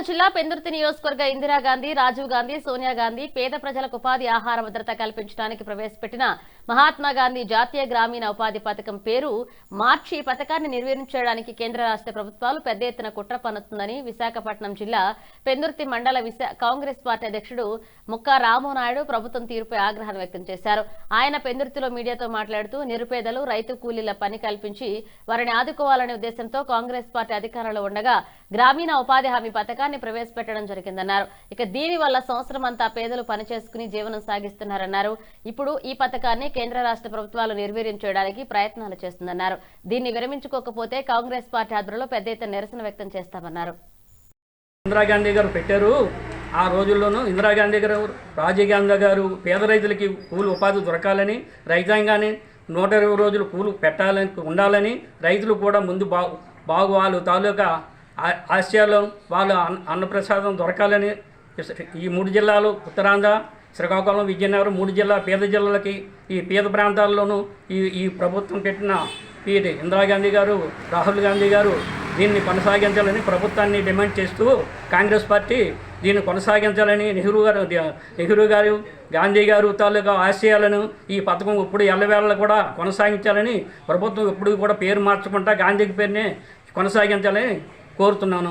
జిల్లా పెందుర్తి నియోజకవర్గ ఇందిరాగాంధీ, రాజీవ్ గాంధీ, సోనియా గాంధీ పేద ప్రజలకు ఉపాధి ఆహార భద్రత కల్పించడానికి ప్రవేశపెట్టిన మహాత్మా గాంధీ జాతీయ గ్రామీణ ఉపాధి పథకం పేరు మార్చి ఈ పథకాన్ని నిర్వహించడానికి కేంద్ర రాష్ట్ర ప్రభుత్వాలు పెద్ద ఎత్తున కుట్ర పన్నుతుందని విశాఖపట్నం జిల్లా పెందుర్తి మండల కాంగ్రెస్ పార్టీ అధ్యక్షుడు ముక్కా రామోనాయుడు ప్రభుత్వం తీరుపై ఆగ్రహం వ్యక్తం చేశారు. ఆయన పెందుర్తిలో మీడియాతో మాట్లాడుతూ నిరుపేదలు, రైతు కూలీల పని కల్పించి వారిని ఆదుకోవాలనే ఉద్దేశంతో కాంగ్రెస్ పార్టీ అధికారంలో ఉండగా గ్రామీణ ఉపాధి హామీ పథకాన్ని ప్రవేశపెట్టడం జరిగిందన్నారు. ఇక దీని వల్ల సంవత్సరం అంతా పేదలు పనిచేసుకుని జీవనం సాగిస్తున్నారన్నారు. ఇప్పుడు ఈ పథకాన్ని కేంద్ర రాష్ట్ర ప్రభుత్వాలు నిర్వీర్యం చేయడానికి ప్రయత్నాలు చేస్తుందన్నారు. దీన్ని విరమించుకోకపోతే కాంగ్రెస్ పార్టీ ఆధ్వర్యంలో పెద్ద ఎత్తున నిరసన వ్యక్తం చేస్తామన్నారు. ఇందిరాగాంధీ గారు పెట్టారు. ఆ రోజుల్లోనూ ఇందిరాగాంధీ గారు, రాజీవ్ గాంధీ గారు పేద రైతులకి కూలి ఉపాధి దొరకాలని, రైతాంగాన్ని 120 రోజులు కూలి పెట్టాలని ఉండాలని, రైతులు కూడా ముందు వాళ్ళ తాలూకా ఆశయాలు వాళ్ళ అన్నప్రసాదం దొరకాలని ఈ 3 జిల్లాలు ఉత్తరాంధ్ర, శ్రీకాకుళం, విజయనగరం 3 జిల్లా పేద జిల్లాలకి ఈ పేద ప్రాంతాల్లోనూ ఈ ప్రభుత్వం పెట్టిన ఇందిరాగాంధీ గారు, రాహుల్ గాంధీ గారు దీన్ని కొనసాగించాలని ప్రభుత్వాన్ని డిమాండ్ చేస్తూ కాంగ్రెస్ పార్టీ దీన్ని కొనసాగించాలని నెహ్రూ గారు, గాంధీ గారు తాలూకా ఆశయాలను ఈ పథకం ఇప్పుడు ఎల్లవేళ కూడా కొనసాగించాలని ప్రభుత్వం ఎప్పుడు కూడా పేరు మార్చకుండా గాంధీ పేరునే కొనసాగించాలని కోరుతున్నాను.